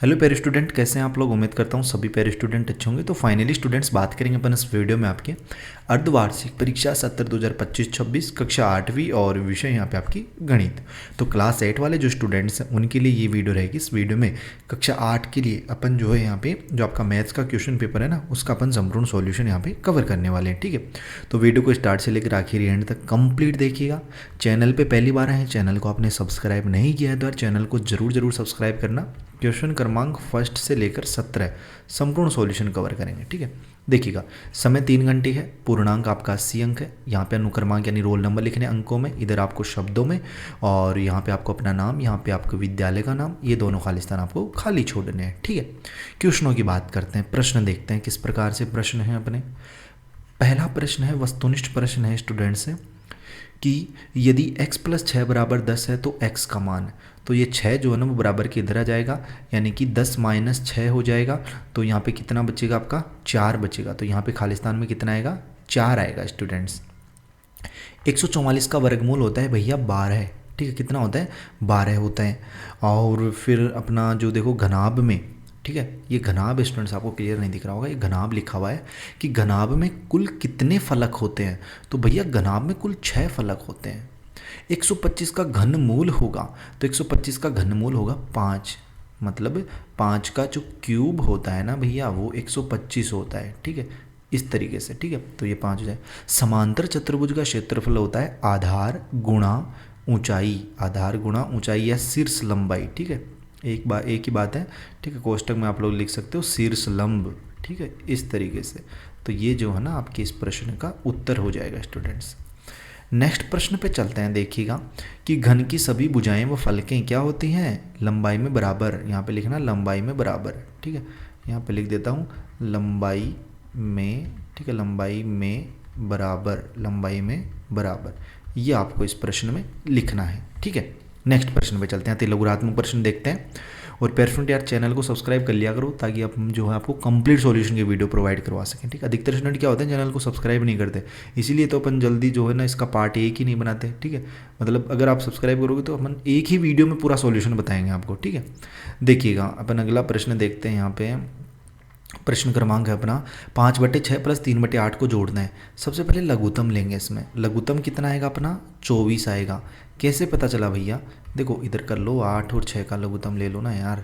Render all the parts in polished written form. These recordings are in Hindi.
हेलो प्यारे स्टूडेंट, कैसे हैं आप लोग। उम्मीद करता हूँ सभी प्यारे स्टूडेंट अच्छे होंगे। तो फाइनली स्टूडेंट्स, बात करेंगे अपन इस वीडियो में आपके अर्धवार्षिक परीक्षा सत्र 2025-26 कक्षा 8वीं और विषय यहाँ पे आपकी गणित। तो क्लास 8 वाले जो स्टूडेंट्स हैं उनके लिए ये वीडियो रहेगी। इस वीडियो में कक्षा 8 के लिए अपन जो है यहाँ पे जो आपका मैथ्स का क्वेश्चन पेपर है ना, उसका अपन संपूर्ण सॉल्यूशन यहाँ पे कवर करने वाले हैं। ठीक है, तो वीडियो को स्टार्ट से लेकर आखिरी एंड तक कंप्लीट देखिएगा। चैनल पे पहली बार आए हैं, चैनल को आपने सब्सक्राइब नहीं किया है तो यार चैनल को जरूर सब्सक्राइब करना। क्वेश्चन क्रमांक फर्स्ट से लेकर 17 संपूर्ण सॉल्यूशन कवर करेंगे। ठीक है, देखिएगा। समय 3 घंटे है, पूर्णांक आपका 80 अंक है। यहाँ पे अनुक्रमांक यानी रोल नंबर लिखने अंकों में, इधर आपको शब्दों में, और यहाँ पे आपको अपना नाम, यहाँ पे आपको विद्यालय का नाम, ये दोनों खाली स्थान आपको खाली छोड़ने हैं। ठीक है, क्वेश्चनों की बात करते हैं, प्रश्न देखते हैं किस प्रकार से प्रश्न है अपने। पहला प्रश्न है, वस्तुनिष्ठ प्रश्न है स्टूडेंट से कि यदि x + 6 = 10 है तो x का मान, तो ये 6 जो है ना वो बराबर के इधर आ जाएगा, यानी कि 10 - 6 हो जाएगा। तो यहाँ पे कितना बचेगा आपका, 4 बचेगा। तो यहाँ पे खाली स्थान में कितना आएगा, 4 आएगा स्टूडेंट्स। 144 का वर्गमूल होता है भैया 12। ठीक है, कितना होता है, 12 होता है। और फिर अपना जो देखो घनाभ में, ठीक है, ये घनाभ स्टूडेंट्स आपको क्लियर नहीं दिख रहा होगा, ये घनाभ लिखा हुआ है कि घनाभ में कुल कितने फलक होते हैं। तो भैया घनाभ में कुल 6 फलक होते हैं। 125 का घनमूल होगा, तो 125 का घनमूल होगा 5, मतलब 5 का जो क्यूब होता है ना भैया वो 125 होता है। ठीक है, इस तरीके से। ठीक है, तो ये 5 हो जाए। समांतर चतुर्भुज का क्षेत्रफल होता है आधार गुणा ऊंचाई, आधार गुणा ऊंचाई या शीर्ष लंबाई। ठीक है, एक ही बात है। ठीक है, कोष्टक में आप लोग लिख सकते हो शीर्ष लंब। ठीक है, इस तरीके से। तो ये जो है ना आपके इस प्रश्न का उत्तर हो जाएगा स्टूडेंट्स। नेक्स्ट प्रश्न पे चलते हैं, देखिएगा कि घन की सभी भुजाएं व फलकें क्या होती हैं, लंबाई में बराबर। यहाँ पे लिखना लंबाई में बराबर। ठीक है, यहाँ पे लिख देता हूँ लंबाई में। ठीक है, लंबाई में बराबर, लंबाई में बराबर, ये आपको इस प्रश्न में लिखना है। ठीक है, नेक्स्ट प्रश्न पे चलते हैं, लघुरात्मक प्रश्न देखते हैं। और पेरेंट यार चैनल को सब्सक्राइब कर लिया करो ताकि आप जो है आपको कंप्लीट सॉल्यूशन की वीडियो प्रोवाइड करवा सकें। ठीक है, अधिकतर स्टूडेंट क्या होते हैं चैनल को सब्सक्राइब नहीं करते, इसीलिए तो अपन जल्दी जो है ना इसका पार्ट एक ही नहीं बनाते। ठीक है, मतलब अगर आप सब्सक्राइब करोगे तो अपन एक ही वीडियो में पूरा सॉल्यूशन बताएंगे आपको। ठीक है, देखिएगा अपन अगला प्रश्न देखते हैं। यहाँ पे प्रश्न क्रमांक है अपना 5/6 + 3/8 को जोड़ना है। सबसे पहले लघुत्तम लेंगे। इसमें लघुत्तम कितना आएगा अपना, 24 आएगा। कैसे पता चला भैया, देखो इधर कर लो, 8 और 6 का लघुत्तम ले लो ना यार।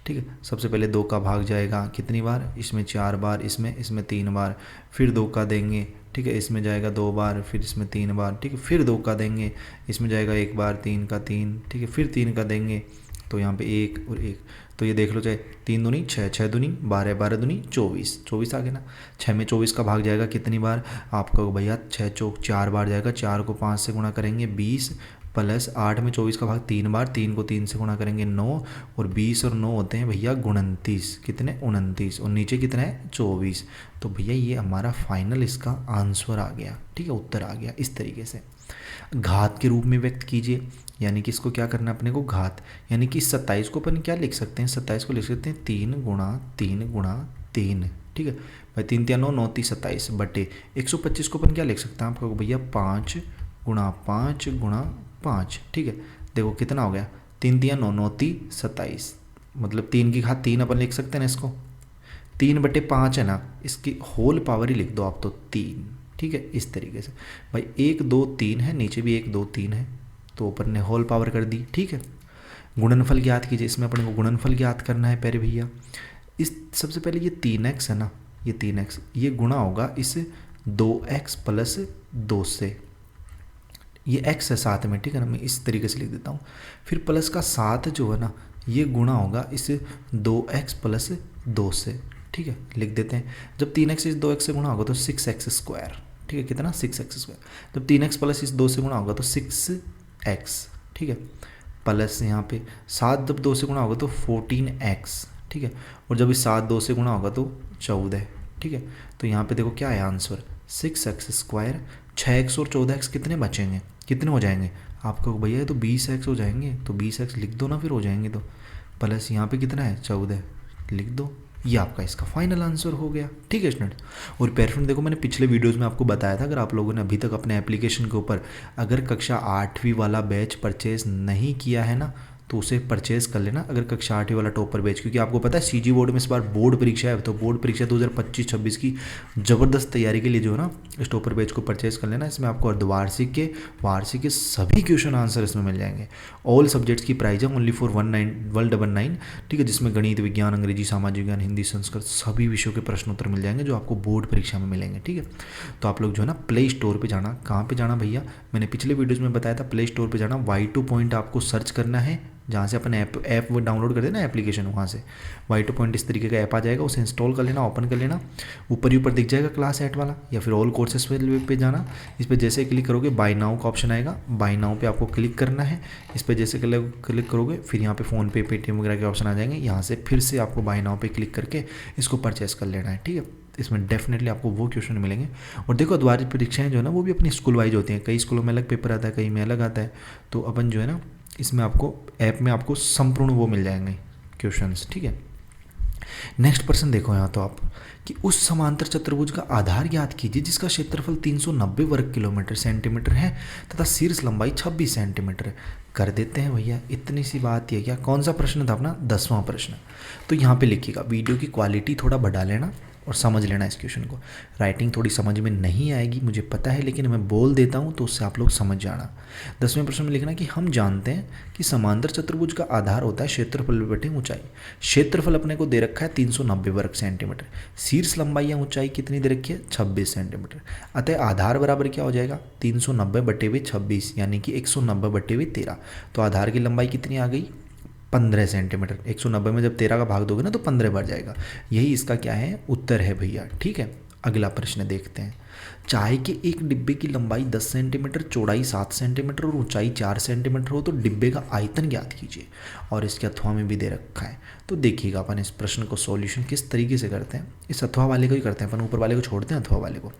ठीक है, सबसे पहले 2 का भाग जाएगा कितनी बार, इसमें 4 बार, इसमें 3 बार, फिर 2 का देंगे। ठीक है, इसमें जाएगा 2 बार, फिर इसमें 3 बार। ठीक है, फिर 2 का देंगे, इसमें जाएगा 1 बार, 3 का 3। ठीक है, फिर 3 का देंगे, तो यहाँ पे 1 और 1। तो ये देख लो, चाहे 3 दूनी 6, 6 दूनी 12, 12 दूनी 24, 24 आ गया ना। 6 में 24 का भाग जाएगा कितनी बार आपका भैया, 6 चौक 4 बार जाएगा। 4 को 5 से गुणा करेंगे 20, प्लस 8 में 24 का भाग 3 बार, 3 को 3 से गुणा करेंगे 9, और 20 और 9 होते हैं भैया 29। कितने, 29, और नीचे कितना है 24। तो भैया ये हमारा फाइनल इसका आंसर आ गया। ठीक है, उत्तर आ गया इस तरीके से। घात के रूप में व्यक्त कीजिए, यानी कि इसको क्या करना है अपने को, घात, यानी कि 27 को अपन क्या लिख सकते हैं, 27 को लिख सकते हैं 3 × 3 × 3। ठीक है भाई, 3 × 9 = 9 × 27 बटे 125 को अपन क्या लिख सकते हैं आपको भैया, 5 × 5 × 5। ठीक है, देखो कितना हो गया, 3 × 3 = 9, 9 × 3 = 27, मतलब 3 की घात 3 अपन लिख सकते हैं ना इसको। 3/5 है ना, इसकी होल पावर ही लिख दो आप तो 3। ठीक है, इस तरीके से भाई 1 2 3 है, नीचे भी 1 2 3 है, तो ऊपर ने होल पावर कर दी। ठीक है, गुणनफल ज्ञात कीजिए। इसमें अपने को गुणनफल ज्ञात करना है प्यारे भैया। इस सबसे पहले ये 3x है ना, ये 3x ये गुणा होगा इस 2x + 2 से, ये x है साथ में। ठीक है ना, मैं इस तरीके से लिख देता हूँ। फिर प्लस का 7 जो है ना, ये गुणा होगा इस 2x + 2 से। ठीक है, लिख देते हैं। जब 3x इस 2x से गुणा होगा तो 6x²। ठीक है, कितना, 6x²। जब 3x प्लस इस 2 से गुणा होगा तो 6x। ठीक है, प्लस यहाँ पे 7 जब 2 से गुणा होगा तो 14x। ठीक है, और जब इस 7 2 से गुणा होगा तो 14। ठीक है, तो यहाँ पे देखो क्या है आंसर, 6x²। 6x और 14x कितने बचेंगे, कितने हो जाएंगे आपको भैया, तो 20x हो जाएंगे। तो 20x लिख दो ना, फिर हो जाएंगे। तो प्लस यहाँ पे कितना है 14, लिख दो। ये आपका इसका फाइनल आंसर हो गया। ठीक है स्टूडेंट, और पेरेंट देखो मैंने पिछले वीडियोस में आपको बताया था, अगर आप लोगों ने अभी तक अपने एप्लीकेशन के ऊपर अगर कक्षा 8वीं वाला बैच परचेज नहीं किया है ना, तो उसे परचेज कर लेना अगर कक्षा 8वीं वाला टॉपर बैच, क्योंकि आपको पता है सीजी बोर्ड में इस बार बोर्ड परीक्षा है, तो बोर्ड परीक्षा 2025-26 की ज़बरदस्त तैयारी के लिए जो है ना इस टॉपर बैच को परचेज कर लेना। इसमें आपको अर्धवार्षिक के वार्षिक के सभी क्वेश्चन आंसर इसमें मिल जाएंगे। ऑल सब्जेक्ट्स की प्राइस है ओनली फॉर 199, ठीक है, जिसमें गणित, विज्ञान, अंग्रेजी, सामाजिक विज्ञान, हिंदी, संस्कृत सभी विषयों के प्रश्न उत्तर मिल जाएंगे जो आपको बोर्ड परीक्षा में मिलेंगे, ठीक है। तो आप लोग जो है ना प्ले स्टोर पे जाना, कहाँ पे जाना भैया, मैंने पिछले वीडियोज़ में बताया था, प्ले स्टोर पे जाना, Y2 पॉइंट आपको सर्च करना है, जहाँ से अपन ऐप वो डाउनलोड करते हैं ना एप्लीकेशन, वहाँ से Y2 पॉइंट इस तरीके का ऐप आ जाएगा, उसे इंस्टॉल कर लेना, ओपन कर लेना, ऊपर ही ऊपर दिख जाएगा क्लास 8 वाला, या फिर ऑल कोर्सेज पे जाना। इस पर जैसे क्लिक करोगे बाय नाउ का ऑप्शन आएगा, बाय नाउ पे आपको क्लिक करना है। इस पर जैसे क्लिक करोगे फिर यहाँ पे फ़ोन पे, पेटीएम वगैरह के ऑप्शन आ जाएंगे, यहाँ से फिर से आपको बाय नाउ पे क्लिक करके इसको परचेस कर लेना है, ठीक है। इसमें डेफिनेटली आपको वो क्वेश्चन मिलेंगे। और देखो द्वारित परीक्षाएं जो है ना वो भी अपनी स्कूल वाइज होती हैं, कई स्कूलों में अलग पेपर आता है, कई में अलग आता है, तो अपन जो है ना इसमें आपको ऐप में आपको संपूर्ण वो मिल जाएंगे क्वेश्चंस, ठीक है। नेक्स्ट प्रश्न देखो यहाँ तो आप कि उस समांतर चतुर्भुज का आधार ज्ञात कीजिए जिसका क्षेत्रफल 390 वर्ग किलोमीटर सेंटीमीटर है तथा शीर्ष लंबाई 26 सेंटीमीटर है। कर देते हैं भैया, इतनी सी बात है क्या। कौन सा प्रश्न था अपना, 10वां प्रश्न। तो यहाँ पे लिखिएगा, वीडियो की क्वालिटी थोड़ा बढ़ा लेना और समझ लेना इस क्वेश्चन को। राइटिंग थोड़ी समझ में नहीं आएगी मुझे पता है, लेकिन मैं बोल देता हूँ तो उससे आप लोग समझ जाना। 10वें प्रश्न में लिखना कि हम जानते हैं कि समांतर चतुर्भुज का आधार होता है क्षेत्रफल बटे ऊंचाई। क्षेत्रफल अपने को दे रखा है 390 वर्ग सेंटीमीटर, शीर्ष लंबाई या ऊंचाई कितनी दे रखी है 26 सेंटीमीटर। अतः आधार बराबर क्या हो जाएगा 390 बटे 26 यानी कि 190 बटे 13। तो आधार की लंबाई कितनी आ गई 15 सेंटीमीटर। 190 में जब 13 का भाग दोगे ना तो 15 बढ़ जाएगा। यही इसका क्या है उत्तर है भैया, ठीक है। अगला प्रश्न देखते हैं। चाय के एक डिब्बे की लंबाई 10 सेंटीमीटर, चौड़ाई 7 सेंटीमीटर और ऊंचाई 4 सेंटीमीटर हो तो डिब्बे का आयतन ज्ञात कीजिए, और इसके अथवा में भी दे रखा है। तो देखिएगा अपन इस प्रश्न को सॉल्यूशन किस तरीके से करते हैं। इस अथवा वाले को ही करते हैं अपन, ऊपर वाले को छोड़ते हैं अथवा वाले को।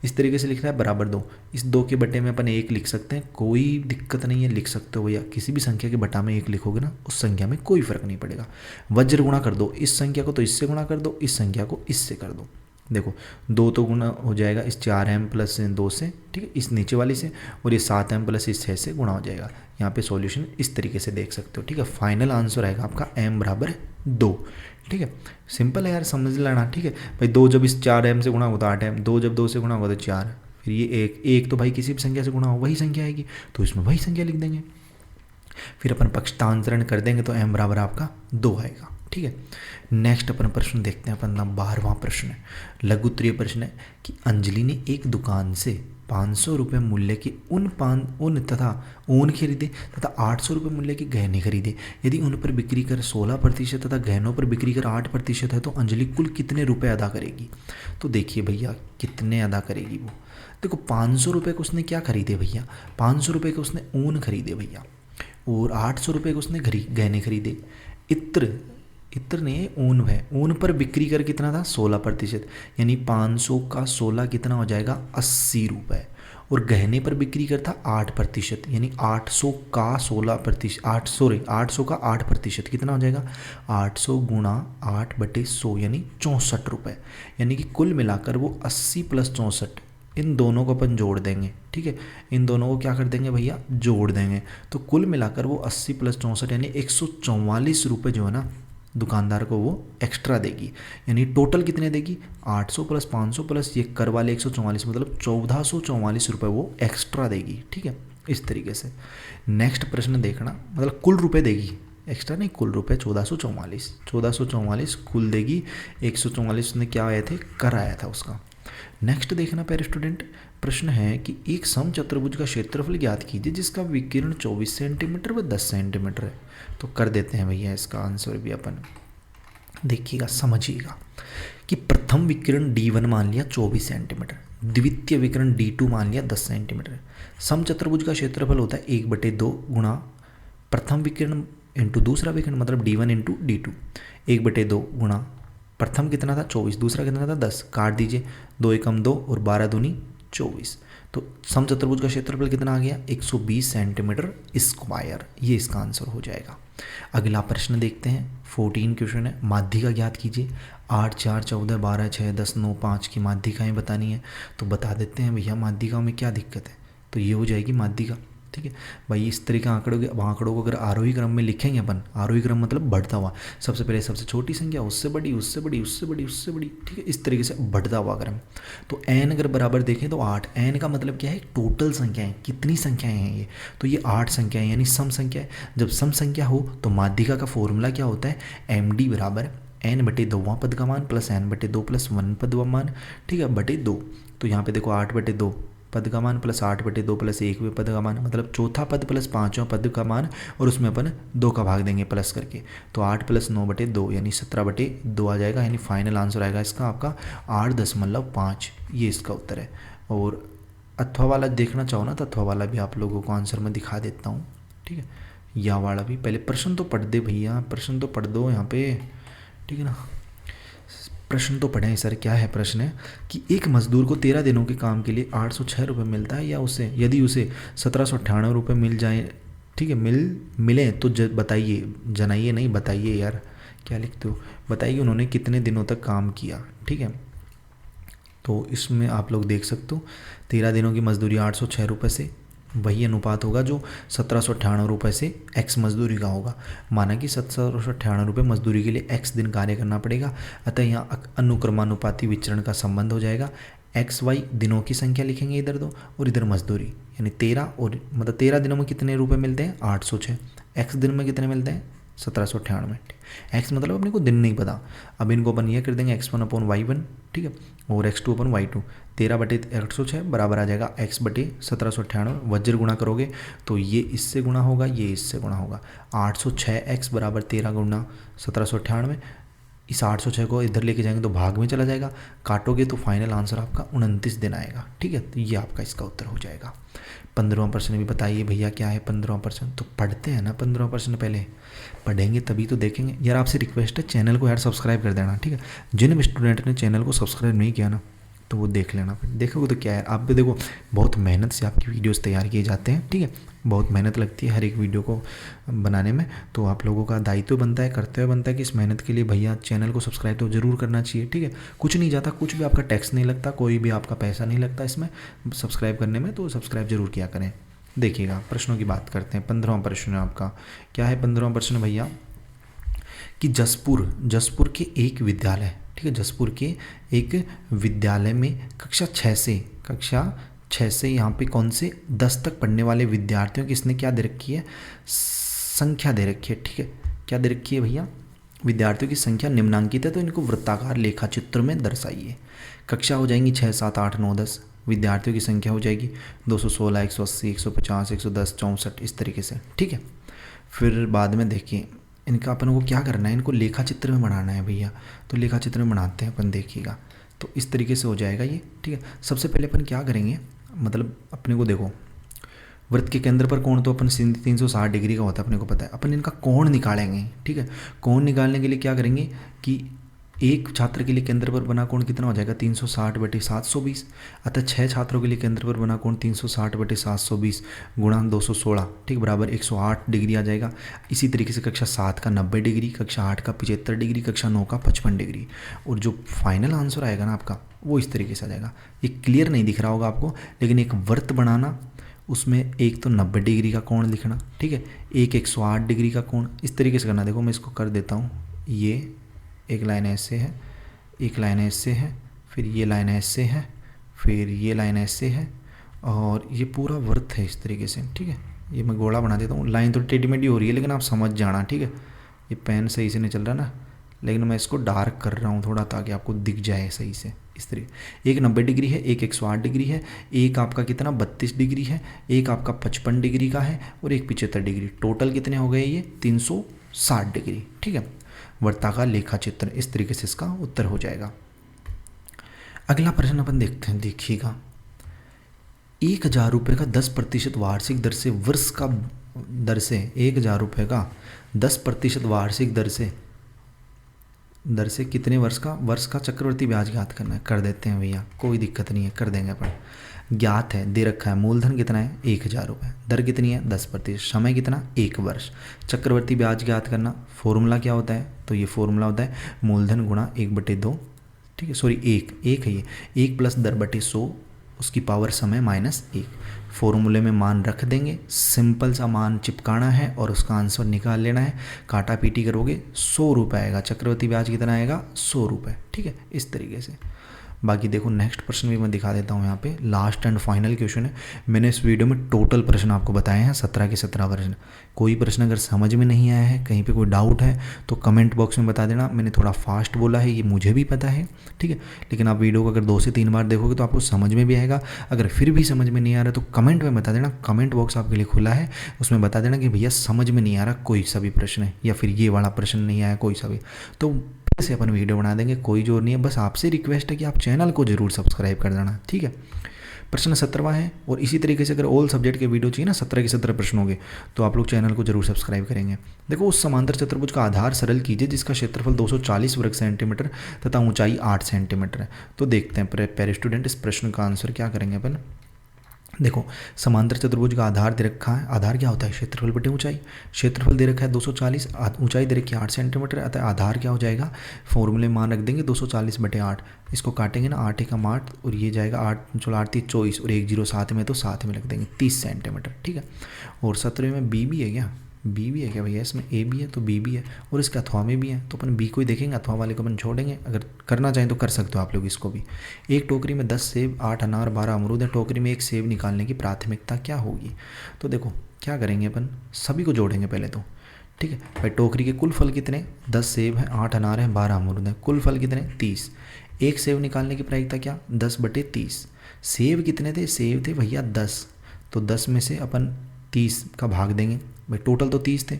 इस तरीके से लिखना है बराबर 2, इस 2 के बटे में अपन 1 लिख सकते हैं, कोई दिक्कत नहीं है, लिख सकते हो भैया। किसी भी संख्या के बटा में 1 लिखोगे ना उस संख्या में कोई फर्क नहीं पड़ेगा। वज्र गुणा कर दो, इस संख्या को तो इससे गुणा कर दो, इस संख्या को इससे कर दो। देखो 2 तो गुणा हो जाएगा इस 4m प्लस 2 से, ठीक है, इस नीचे वाली से, और ये 7m प्लस इस 6 से गुणा हो जाएगा। यहाँ पे सॉल्यूशन इस तरीके से देख सकते हो, ठीक है। फाइनल आंसर आएगा आपका m बराबर 2, ठीक है। सिंपल है यार, समझ लेना, ठीक है भाई। 2 जब इस 4m से गुणा होगा तो 8m, 2 जब 2 से गुणा होगा तो 4, फिर ये 1 तो भाई किसी भी संख्या से गुणा हो वही संख्या आएगी, तो इसमें वही संख्या लिख देंगे। फिर अपन पक्षतांतरण कर देंगे तो m बराबर आपका 2 आएगा, ठीक है। नेक्स्ट अपन प्रश्न देखते हैं, अपन 12वां प्रश्न है, लघु उत्तरीय प्रश्न है कि अंजलि ने एक दुकान से 500 रुपये मूल्य के ऊन तथा ऊन खरीदे तथा 800 रुपये मूल्य के गहने खरीदे। यदि उन पर बिक्री कर 16% तथा गहनों पर बिक्री कर 8% है तो अंजलि कुल कितने रुपए अदा करेगी। तो देखिए भैया कितने अदा करेगी वो। देखो 500 रुपये को उसने क्या खरीदे भैया, 500 रुपये के उसने ऊन खरीदे भैया, और 800 रुपये के उसने गहने खरीदे। इत्र ने ऊन है, ऊन पर बिक्री कर कितना था 16%, यानी 500 का 16 कितना हो जाएगा 80 रुपये, और गहने पर बिक्री कर था 8%, यानी 800 का 16%, 800 का 8% कितना हो जाएगा 800 गुणा 8/100 यानी 64 रुपये। यानी कि कुल मिलाकर वो 80 + 64, इन दोनों को अपन जोड़ देंगे, ठीक है। इन दोनों को क्या कर देंगे भैया जोड़ देंगे, तो कुल मिलाकर वो 80 + 64 यानी 144 रुपये जो है ना दुकानदार को वो एक्स्ट्रा देगी। यानी टोटल कितने देगी 800 + 500 प्लस ये कर वाले 144, मतलब 1444 रुपये वो एक्स्ट्रा देगी, ठीक है। इस तरीके से नेक्स्ट प्रश्न देखना, मतलब कुल रुपए देगी, एक्स्ट्रा नहीं, कुल रुपए 1444 कुल देगी। 144 ने क्या आए थे कर आया था उसका। नेक्स्ट देखना प्यारे स्टूडेंट, प्रश्न है कि एक समचतुर्भुज का क्षेत्रफल ज्ञात कीजिए जिसका विकिरण 24 सेंटीमीटर व 10 सेंटीमीटर है। तो कर देते हैं भैया इसका आंसर भी अपन, देखिएगा समझिएगा कि प्रथम विकिरण D1 मान लिया 24 सेंटीमीटर, द्वितीय विकिरण D2 मान लिया 10 सेंटीमीटर। समचतुर्भुज का क्षेत्रफल होता है 1/2 गुणा प्रथम विकिरण इंटू दूसरा विकिरण, मतलब D1 इंटू D2। 1/2 गुणा प्रथम कितना था 24, दूसरा कितना था 10, काट दीजिए, 2 एकम 2 और 12 दूनी 24। तो समचतुर्भुज का क्षेत्रफल कितना आ गया 120 सेंटीमीटर स्क्वायर, ये इसका आंसर हो जाएगा। अगला प्रश्न देखते हैं, 14 क्वेश्चन है, माध्यिका ज्ञात कीजिए। 8, 4, 14, 12, 6, 10, 9, 5 की माध्यिकाएँ बतानी है। तो बता देते हैं भैया माध्यिकाओं में क्या दिक्कत है, तो ये हो जाएगी माध्यिका, ठीक है भाई। इस तरह के आंकड़ों को अगर आरोही क्रम में लिखेंगे अपन, आरोही क्रम मतलब बढ़ता हुआ, सबसे पहले सबसे छोटी संख्या, उससे बड़ी, उससे बड़ी, उससे बड़ी, उससे बड़ी, ठीक है, इस तरीके से बढ़ता हुआ क्रम। तो n अगर बराबर देखें तो 8, n का मतलब क्या है, टोटल संख्याएं, कितनी संख्याएं हैं ये, तो ये 8 संख्याएं यानी सम संख्या है। जब सम संख्या हो तो माध्यिका का फॉर्मूला क्या होता है, md बराबर n बटे 2वां पद का मान प्लस n बटे 2 प्लस 1 पद का मान, ठीक है, बटे 2। तो यहाँ पे देखो 8 बटे 2 पद का मान प्लस 8 बटे 2 प्लस 1वें पद का मान, मतलब चौथा पद प्लस 5वां पद का मान, और उसमें अपन 2 का भाग देंगे प्लस करके, तो 8 प्लस 9 बटे 2 यानी 17 बटे 2 आ जाएगा, यानी फाइनल आंसर आएगा इसका आपका 8.5। ये इसका उत्तर है। और अथवा वाला देखना चाहो ना, तो अथवा वाला भी आप लोगों को आंसर में दिखा देता हूँ, ठीक है। या वाला भी, पहले प्रश्न तो पढ़ दे भैया, प्रश्न तो पढ़ दो यहाँ पे, ठीक है ना। प्रश्न तो पढ़ें सर, क्या है प्रश्न है कि एक मजदूर को 13 दिनों के काम के लिए 806 रुपये मिलता है, या उसे यदि उसे 1798 रुपये मिल जाए, ठीक है, मिले तो बताइए, जनाइए नहीं, बताइए यार, क्या लिखते हो, बताइए उन्होंने कितने दिनों तक काम किया, ठीक है। तो इसमें आप लोग देख सकते हो 13 दिनों की मजदूरी 806 रुपये से वही अनुपात होगा जो 1798 रुपये से x मजदूरी का होगा। माना कि 1798 रुपये मजदूरी के लिए x दिन कार्य करना पड़ेगा, अतः यहाँ अनुक्रमानुपाती विचरण का संबंध हो जाएगा। एक्स वाई दिनों की संख्या लिखेंगे इधर दो, और इधर मजदूरी, यानी 13, और मतलब 13 दिनों में कितने रुपए मिलते हैं, 806। x दिन में कितने मिलते हैं, 1798। x मतलब अपने को दिन नहीं पता, अब इनको अपन ये कर देंगे x1 अपॉन y1, ठीक है, और x2 अपॉन y2। 13 बटे 806 बराबर आ जाएगा x बटे 1798, वज्र गुणा करोगे तो ये इससे गुणा होगा, ये इससे गुणा होगा। 806x बराबर 13 गुणा 1798, इस 806 को इधर लेके जाएंगे तो भाग में चला जाएगा, काटोगे तो फाइनल आंसर आपका 29 दिन आएगा, ठीक है। तो ये आपका इसका उत्तर हो जाएगा। 15वां प्रश्न भी बताइए भैया क्या है 15वां प्रश्न, तो पढ़ते हैं ना 15वां प्रश्न, पहले पढ़ेंगे तभी तो देखेंगे यार। आपसे रिक्वेस्ट है चैनल को यार सब्सक्राइब कर देना, ठीक है। जिन भी स्टूडेंट ने चैनल को सब्सक्राइब नहीं किया ना, तो वो देख लेना, फिर देखोगे तो क्या है, आप भी देखो बहुत मेहनत से आपकी वीडियोस तैयार किए जाते हैं, ठीक है, बहुत मेहनत लगती है हर एक वीडियो को बनाने में। तो आप लोगों का दायित्व बनता है, कर्तव्य बनता है कि इस मेहनत के लिए भैया चैनल को सब्सक्राइब तो ज़रूर करना चाहिए, ठीक है। कुछ नहीं जाता, कुछ भी आपका टैक्स नहीं लगता, कोई भी आपका पैसा नहीं लगता इसमें सब्सक्राइब करने में, तो सब्सक्राइब जरूर किया करें। देखिएगा प्रश्नों की बात करते हैं। 15वां प्रश्न है आपका, क्या है 15वां प्रश्न भैया कि जसपुर के एक विद्यालय, ठीक है, जसपुर के एक विद्यालय में कक्षा 6 से यहाँ पे कौन से 10 तक पढ़ने वाले विद्यार्थियों की इसने क्या दे रखी है, संख्या दे रखी है, ठीक है। क्या दे रखी है भैया, विद्यार्थियों की संख्या निम्नांकित है, तो इनको वृत्ताकार लेखा चित्र में दर्शाइए। कक्षा हो जाएंगी 6, 7, 8, 9, 10, विद्यार्थियों की संख्या हो जाएगी 216, 180, 150, 110, 64, इस तरीके से, ठीक है। फिर बाद में देखिए इनका अपन को क्या करना है, इनको लेखा चित्र में बनाना है भैया, तो लेखा चित्र में बनाते हैं अपन, देखिएगा तो इस तरीके से हो जाएगा ये, ठीक है। सबसे पहले अपन क्या करेंगे, मतलब अपने को देखो वृत्त के केंद्र पर कोण तो अपन 360 डिग्री का होता है, अपने को पता है, अपन इनका कोण निकालेंगे, ठीक है। कोण निकालने के लिए क्या करेंगे कि एक छात्र के लिए केंद्र पर बना कोण कितना हो जाएगा 360 बटे 720, अतः 6 छात्रों के लिए केंद्र पर बना कोण 360 बटे 720 गुणा 216, ठीक, बराबर 108 डिग्री आ जाएगा। इसी तरीके से कक्षा 7 का 90 डिग्री, कक्षा 8 का 75 डिग्री, कक्षा 9 का 55 डिग्री, और जो फाइनल आंसर आएगा ना आपका वो इस तरीके से आ जाएगा। ये क्लियर नहीं दिख रहा होगा आपको, लेकिन एक वृत्त बनाना, उसमें एक तो 90 डिग्री का कोण लिखना, ठीक है, एक 108 डिग्री का कोण, इस तरीके से करना। देखो मैं इसको कर देता हूँ, ये एक लाइन ऐसे है, एक लाइन ऐसे है, फिर ये लाइन ऐसे है, फिर ये लाइन ऐसे है, और ये पूरा वृत्त है इस तरीके से, ठीक है। ये मैं गोला बना देता हूँ, लाइन तो टेढ़ी मेढ़ी हो रही है लेकिन आप समझ जाना, ठीक है। ये पेन सही से नहीं चल रहा ना, लेकिन मैं इसको डार्क कर रहा हूँ थोड़ा ताकि आपको दिख जाए सही से, इस तरीके। एक 90 डिग्री है, एक 108 डिग्री है, एक आपका कितना 32 डिग्री है, एक आपका 55 डिग्री का है, और एक 75 डिग्री, टोटल कितने हो गए ये 360 डिग्री, ठीक है। वृत्ताकार लेखा चित्र, इस तरीके से इसका उत्तर हो जाएगा। अगला प्रश्न अपन देखते हैं, देखिएगा 1000 रुपये का 10% वार्षिक दर से वर्ष का दर से 1000 रुपये का 10% वार्षिक दर से कितने वर्ष का चक्रवर्ती ब्याज ज्ञात करना है। कर देते हैं भैया, कोई दिक्कत नहीं है, कर देंगे अपन। ज्ञात है, दे रखा है, मूलधन कितना है 1000 रुपये, दर कितनी है 10%, समय कितना 1 वर्ष, चक्रवर्ती ब्याज ज्ञात करना, फॉर्मूला क्या होता है, तो ये फॉर्मूला होता है मूलधन गुणा 1/2, ठीक है, सॉरी 1 है ये, 1 प्लस दर बटे 100 उसकी पावर समय -1। फॉर्मूले में मान रख देंगे, सिंपल सा मान चिपकाना है और उसका आंसर निकाल लेना है। काटा पीटी करोगे 100 रुपये आएगा, चक्रवृद्धि ब्याज कितना आएगा 100 रुपये, ठीक है, इस तरीके से। बाकी देखो नेक्स्ट प्रश्न भी मैं दिखा देता हूँ यहाँ पे, लास्ट एंड फाइनल क्वेश्चन है। मैंने इस वीडियो में टोटल प्रश्न आपको बताए हैं 17 के 17 प्रश्न। कोई प्रश्न अगर समझ में नहीं आया है, कहीं पे कोई डाउट है तो कमेंट बॉक्स में बता देना। मैंने थोड़ा फास्ट बोला है, ये मुझे भी पता है, ठीक है, लेकिन आप वीडियो को अगर 2 से 3 बार देखोगे तो आपको समझ में भी आएगा। अगर फिर भी समझ में नहीं आ रहा तो कमेंट में बता देना, कमेंट बॉक्स आपके लिए खुला है, उसमें बता देना कि भैया समझ में नहीं आ रहा कोई सा भी प्रश्न है, या फिर ये वाला प्रश्न नहीं आया कोई सा भी, तो से अपन वीडियो बना देंगे, कोई जोर नहीं है। बस आपसे रिक्वेस्ट है कि आप चैनल को जरूर सब्सक्राइब कर देना, ठीक है। प्रश्न 17वां है, और इसी तरीके से अगर ऑल सब्जेक्ट के वीडियो चाहिए ना 17 के 17 प्रश्न होंगे तो आप लोग चैनल को जरूर सब्सक्राइब करेंगे। देखो, उस समांतर चतुर्भुज का आधार सरल कीजिए जिसका क्षेत्रफल 240 वर्ग सेंटीमीटर तथा ऊंचाई 8 सेंटीमीटर है। तो देखते हैं प्यारे स्टूडेंट इस प्रश्न का आंसर क्या करेंगे अपन। देखो, समांतर चतुर्भुज का आधार दे रखा है, आधार क्या होता है क्षेत्रफल बटे ऊंचाई। क्षेत्रफल दे रखा है 240, ऊंचाई दे रखी है 8 सेंटीमीटर, अतः आधार क्या हो जाएगा, फॉर्मूले मान रख देंगे 240 बटे 8। इसको काटेंगे ना, 8 एकम 8 और ये जाएगा 8 चलो 8 3 24 और 1 0 साथ में, तो साथ में रख देंगे 30 सेंटीमीटर, ठीक है। और 17 में बी भी है क्या, बी भी है क्या भैया, इसमें ए भी है तो बी भी है, और इसके अथवा में भी है, तो अपन बी को ही देखेंगे, अथवा वाले को अपन छोड़ेंगे। अगर करना चाहें तो कर सकते हो आप लोग इसको भी। एक टोकरी में 10 सेब 8 अनार 12 अमरूद है, टोकरी में एक सेब निकालने की प्राथमिकता क्या होगी। तो देखो क्या करेंगे अपन, सभी को जोड़ेंगे पहले तो, ठीक है भाई। टोकरी के कुल फल कितने, 10 सेब हैं 8 अनार हैं 12 अमरूद हैं, कुल फल कितने 30। एक सेब निकालने की प्राथमिकता क्या, 10 बटे 30। सेब कितने थे, सेब थे भैया 10, तो 10 में से अपन 30 का भाग देंगे भाई, टोटल तो 30 थे।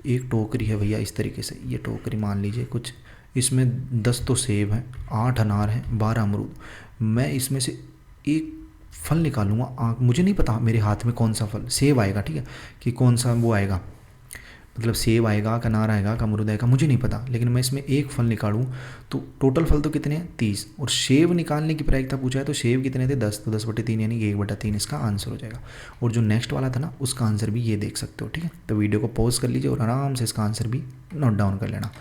एक टोकरी है भैया इस तरीके से, ये टोकरी मान लीजिए कुछ, इसमें 10 तो सेब हैं 8 अनार हैं 12 अमरूद। मैं इसमें से एक फल निकालूंगा, मुझे नहीं पता मेरे हाथ में कौन सा फल, सेब आएगा, ठीक है, कि कौन सा वो आएगा, मतलब सेब आएगा का अनार आएगा का अमरूद आएगा मुझे नहीं पता, लेकिन मैं इसमें एक फल निकालूँ तो टोटल फल तो कितने हैं 30। और सेब निकालने की प्रायिकता पूछा है तो सेब कितने थे 10, तो 10 बटे 3 यानी कि 1 बटा 3 इसका आंसर हो जाएगा। और जो नेक्स्ट वाला था ना उसका आंसर भी ये देख सकते हो, ठीक है। तो वीडियो को पॉज कर लीजिए और आराम से इसका आंसर भी नोट डाउन कर लेना।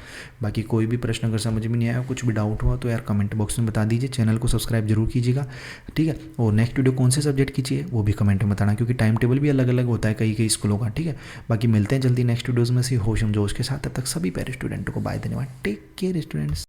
बाकी कोई भी प्रश्न अगर समझ में नहीं आया, कुछ भी डाउट हुआ तो यार कमेंट बॉक्स में बता दीजिए, चैनल को सब्सक्राइब जरूर कीजिएगा, ठीक है। और नेक्स्ट वीडियो कौन से सब्जेक्ट की चाहिए वो भी कमेंट में बताना, क्योंकि टाइम टेबल भी अलग अलग होता है कई स्कूलों का, ठीक है। बाकी मिलते हैं जल्दी नेक्स्ट वीडियोज़ में, से होश हम जोश के साथ। तब तक सभी प्यारे स्टूडेंटों को बाय, धन्यवाद, टेक केयर स्टूडेंट्स।